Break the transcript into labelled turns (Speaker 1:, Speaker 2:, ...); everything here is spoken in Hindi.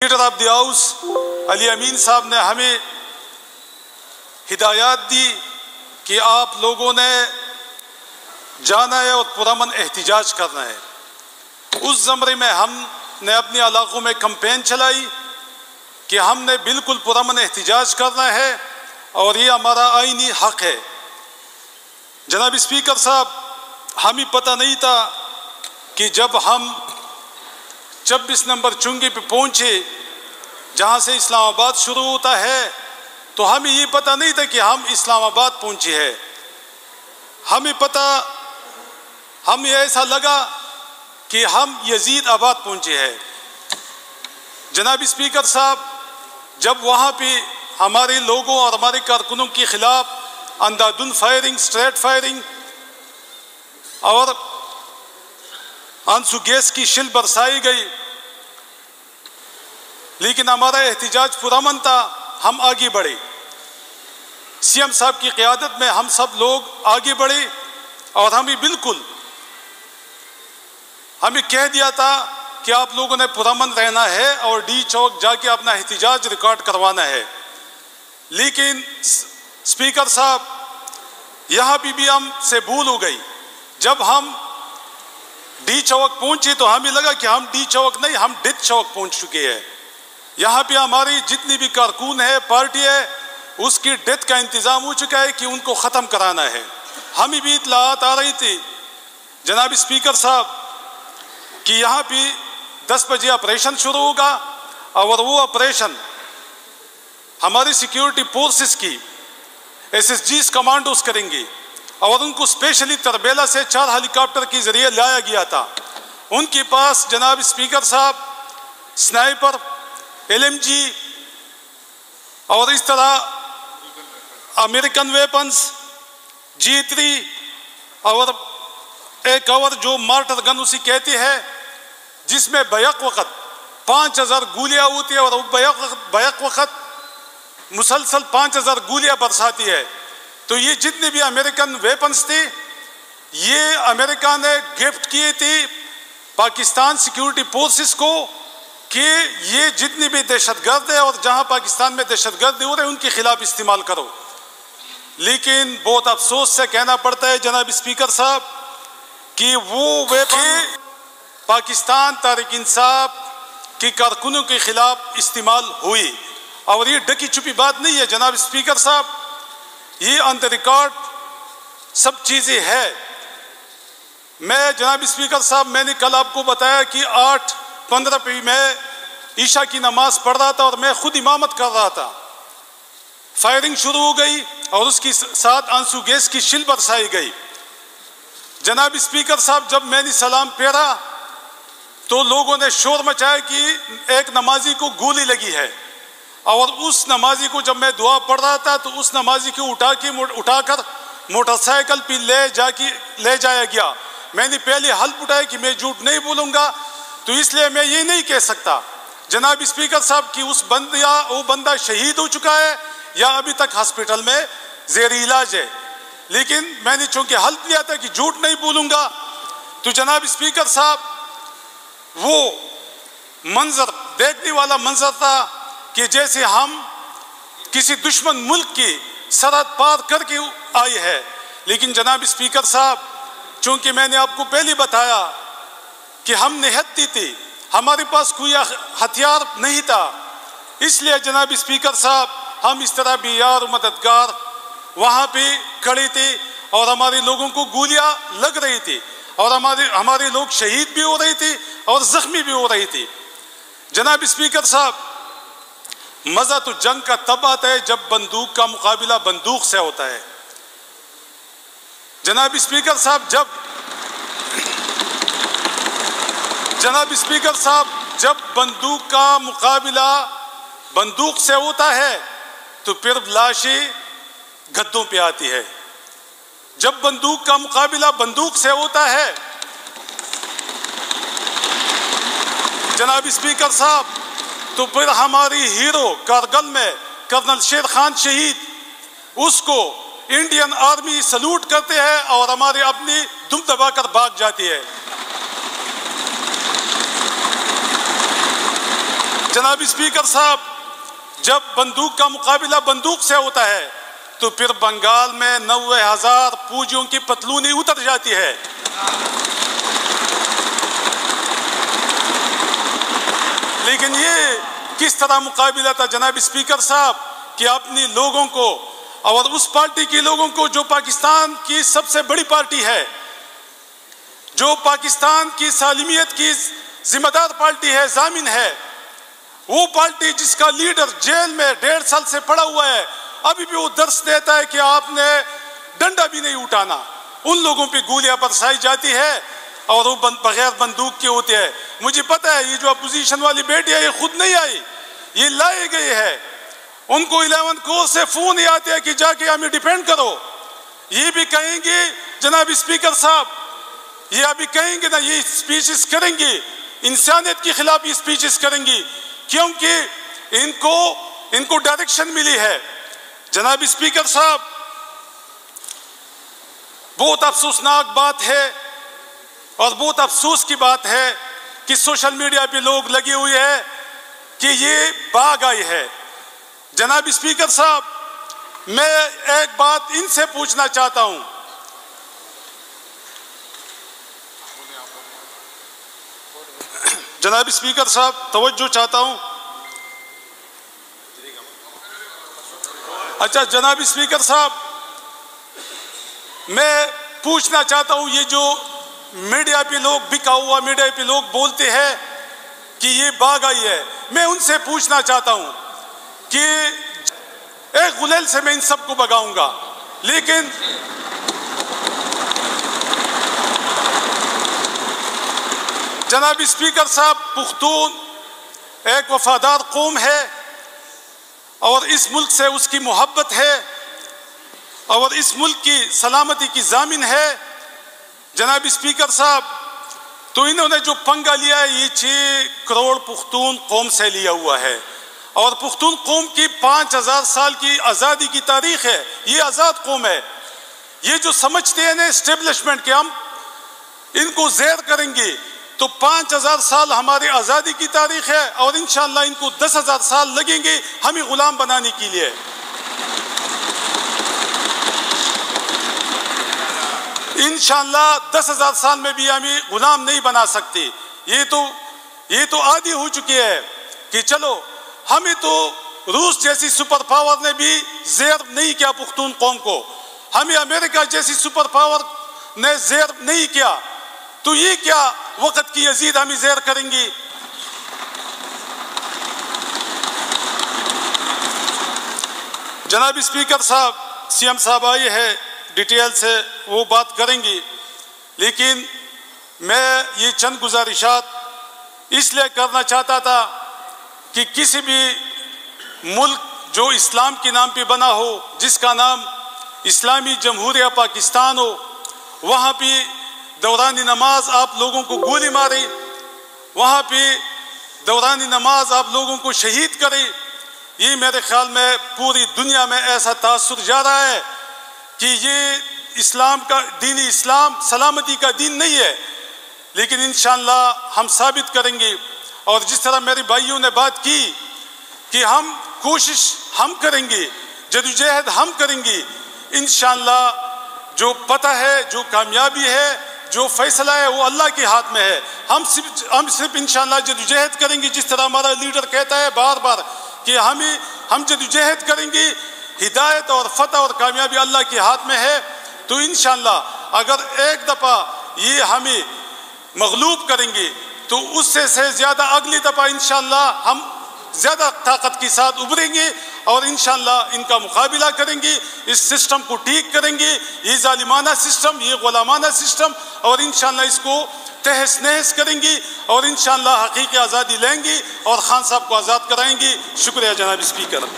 Speaker 1: Leader of the house Ali Amin sahab ने हमें हिदायत दी कि आप लोगों ने जाना है और पुरअमन एहतिजाज करना है। उस ज़मरे में हमने अपने इलाकों में कैंपेन चलाई कि हमने बिल्कुल पुरअमन एहतिजाज करना है और ये हमारा आईनी हक है। जनाब स्पीकर साहब, हमें पता नहीं था कि जब हम 26 नंबर चुंगी पे पहुंचे जहां से इस्लामाबाद शुरू होता है, तो हमें ये पता नहीं था कि हम इस्लामाबाद पहुंचे हैं। हमें ऐसा लगा कि हम यजीद आबाद पहुंचे हैं। जनाब स्पीकर साहब, जब वहां पे हमारे लोगों और हमारे कारकुनों के खिलाफ अंधाधुंध फायरिंग, स्ट्रेट फायरिंग और आंसू गैस की शिल बरसाई गई, लेकिन हमारा एहतिजाज पुरअमन था। हम आगे बढ़े, सीएम साहब की क़यादत में हम सब लोग आगे बढ़े और हमें कह दिया था कि आप लोगों ने पुरअमन रहना है और डी चौक जाके अपना एहतिजाज रिकॉर्ड करवाना है। लेकिन स्पीकर साहब, यहाँ भी हमसे भूल हो गई। जब हम डी चौक पहुंचे तो हमें लगा कि हम डी चौक नहीं, हम डिथ चौक पहुंच चुके हैं। यहाँ पे हमारी जितनी भी कारकुन है, पार्टी है, उसकी डेथ का इंतज़ाम हो चुका है कि उनको ख़त्म कराना है। हमें भी इत्तलात आ रही थी जनाब स्पीकर साहब कि यहाँ पे 10 बजे ऑपरेशन शुरू होगा और वो ऑपरेशन हमारी सिक्योरिटी फोर्सेस की SSGs कमांडोज करेंगे और उनको स्पेशली तरबेला से 4 हेलीकॉप्टर के जरिए लाया गया था। उनके पास जनाब स्पीकर साहब स्नाइपर, LMG और इस तरह अमेरिकन वेपन्स, G3 और एक और जो मार्टर गन उसी कहती है, जिसमें बैक वक़्त 5000 गोलियां होती है और बैक वक़्त मुसलसल 5000 गोलियां बरसाती है। तो ये जितने भी अमेरिकन वेपन्स थे, ये अमेरिका ने गिफ्ट किए थे पाकिस्तान सिक्योरिटी फोर्सेस को कि ये जितनी भी दहशतगर्द है और जहां पाकिस्तान में दहशतगर्द हो रहे हैं उनके खिलाफ इस्तेमाल करो। लेकिन बहुत अफसोस से कहना पड़ता है जनाब स्पीकर साहब कि वो वेपन पाकिस्तान तहरीक इंसाफ के कारकुनों के खिलाफ इस्तेमाल हुई। और ये ढकी छुपी बात नहीं है जनाब स्पीकर साहब, ये ऑन द रिकॉर्ड सब चीज़ें है। मैं जनाब स्पीकर साहब, मैंने कल आपको बताया कि 8:15 पे मैं ईशा की नमाज पढ़ रहा था और मैं खुद इमामत कर रहा था। फायरिंग शुरू हो गई और उसके साथ आंसू गैस की शिल बरसाई गई। जनाब स्पीकर साहब, जब मैंने सलाम फेरा तो लोगों ने शोर मचाया कि एक नमाजी को गोली लगी है। और उस नमाजी को जब मैं दुआ पढ़ रहा था तो उस नमाजी को उठाकर मोटरसाइकिल पे ले जाया गया। मैंने पहले हल्फ उठाया कि मैं झूठ नहीं बोलूँगा, तो इसलिए मैं ये नहीं कह सकता जनाब स्पीकर साहब कि वो बंदा शहीद हो चुका है या अभी तक हॉस्पिटल में ज़ेर इलाज है। लेकिन मैंने चूंकि हल्फ लिया था कि झूठ नहीं बोलूँगा, तो जनाब स्पीकर साहब, वो मंजर देखने वाला मंजर था कि जैसे हम किसी दुश्मन मुल्क की सरहद पार करके आए हैं। लेकिन जनाब स्पीकर साहब, चूंकि मैंने आपको पहले बताया कि हम निहत्ती थे, हमारे पास कोई हथियार नहीं था, इसलिए जनाब स्पीकर साहब हम इस तरह बेयार मददगार वहाँ पे खड़े थे और हमारे लोगों को गोलियाँ लग रही थी और हमारे लोग शहीद भी हो रहे थे और जख्मी भी हो रहे थे। जनाब स्पीकर साहब, मज़ा तो जंग का तब आता है जब बंदूक का मुकाबला बंदूक से होता है। जनाब स्पीकर साहब, जब बंदूक का मुकाबला बंदूक से होता है तो फिर लाशें गद्दों पे आती है। जब बंदूक का मुकाबला बंदूक से होता है जनाब स्पीकर साहब, तो फिर हमारी हीरो कारगिल में कर्नल शेर खान शहीद, उसको इंडियन आर्मी सल्यूट करते हैं और हमारे अपनी दुम दबाकर भाग जाती है। जनाब स्पीकर साहब, जब बंदूक का मुकाबला बंदूक से होता है तो फिर बंगाल में 90,000 फौजियों की पतलूनी उतर जाती है। लेकिन ये किस तरह मुकाबला था जनाब स्पीकर साहब कि अपने लोगों को और उस पार्टी के लोगों को जो पाकिस्तान की सबसे बड़ी पार्टी है, जो पाकिस्तान की सालिमियत की जिम्मेदार पार्टी है, जामिन है, वो पार्टी जिसका लीडर जेल में 1.5 साल से पड़ा हुआ है, अभी भी वो दर्श देता है कि आपने डंडा भी नहीं उठाना। उन लोगों पे गोलियां बरसाई जाती है और वो बगैर बंदूक के होते हैं। मुझे पता है ये जो अपोजिशन वाली बेटी है ये खुद नहीं आई, ये लाए गए है। उनको 11 कोर से फोन ही आते हैं कि जाके हमें डिफेंड करो। ये भी कहेंगे जनाब स्पीकर साहब, ये अभी कहेंगे ना, ये स्पीचेस करेंगे, इंसानियत के खिलाफ ये स्पीचेस करेंगी, क्योंकि इनको डायरेक्शन मिली है। जनाब स्पीकर साहब, बहुत अफसोसनाक बात है और बहुत अफसोस की बात है कि सोशल मीडिया पे लोग लगे हुए हैं कि ये बाग आई है। जनाब स्पीकर साहब, मैं एक बात इनसे पूछना चाहता हूं, जनाब स्पीकर साहब तवज्जो चाहता हूं। अच्छा जनाब स्पीकर साहब, मैं पूछना चाहता हूं, ये जो मीडिया पे लोग, बिका हुआ मीडिया पे लोग बोलते हैं कि ये बाग आई है, मैं उनसे पूछना चाहता हूं कि एक गुलेल से मैं इन सबको भगाऊंगा, लेकिन जनाब स्पीकर साहब, पुख्तून एक वफादार कौम है और इस मुल्क से उसकी मोहब्बत है और इस मुल्क की सलामती की जामिन है। जनाब स्पीकर साहब, तो इन्होंने जो पंगा लिया है ये 6 करोड़ पुख्तून कौम से लिया हुआ है और पुख्तून कौम की 5000 साल की आज़ादी की तारीख है। ये आज़ाद कौम है। ये जो समझते हैं ना एस्टेब्लिशमेंट के हम इनको ज़ेर करेंगे तो 5000 साल हमारी आज़ादी की तारीख है और इंशाअल्लाह इनको 10,000 साल लगेंगे हमें गुलाम बनाने के लिए। इंशाअल्लाह 10,000 साल में भी हमें गुलाम नहीं बना सकते। ये तो आदी हो चुके हैं कि चलो, हमें तो रूस जैसी सुपर पावर ने भी ज़ेर नहीं किया पुख्तून कौम को, हमें अमेरिका जैसी सुपर पावर ने ज़ेर नहीं किया, तो ये क्या वक़्त की यजीद हमें ज़ेर करेंगी। जनाब स्पीकर साहब, सीएम साहब आए हैं, डिटेल से वो बात करेंगी, लेकिन मैं ये चंद गुजारिशात इसलिए करना चाहता था कि किसी भी मुल्क जो इस्लाम के नाम पे बना हो, जिसका नाम इस्लामी जमहूरिया पाकिस्तान हो, वहाँ पे दौरानी नमाज आप लोगों को गोली मारे, वहाँ पे दौरानी नमाज आप लोगों को शहीद करे। ये मेरे ख्याल में पूरी दुनिया में ऐसा तासुर जा रहा है कि ये इस्लाम का दीन, इस्लाम सलामती का दीन नहीं है। लेकिन इंशाअल्लाह हम साबित करेंगे। और जिस तरह मेरे भाइयों ने बात की कि हम कोशिश हम करेंगे, जदोजहद हम करेंगे, इंशाअल्लाह जो पता है, जो कामयाबी है, जो फैसला है वो अल्लाह के हाथ में है। हम सिर्फ इंशाअल्लाह जदोजहद करेंगे, जिस तरह हमारा लीडर कहता है बार बार कि हम जदोजहद करेंगे, हिदायत और फतह और कामयाबी अल्लाह के हाथ में है। तो इंशाअल्लाह अगर एक दफ़ा ये हमें मगलूब करेंगे तो उससे ज़्यादा अगली दफ़ा इंशाअल्लाह हम ज़्यादा ताकत के साथ उभरेंगे और इंशाअल्लाह इनका मुकाबला करेंगे, इस सिस्टम को ठीक करेंगे, ये जालिमाना सिस्टम, ये गुलामाना सिस्टम, और इंशाअल्लाह इसको तहस नहस करेंगे और इंशाअल्लाह हकीकी आज़ादी लेंगे और खान साहब को आज़ाद कराएंगे। शुक्रिया जनाब स्पीकर।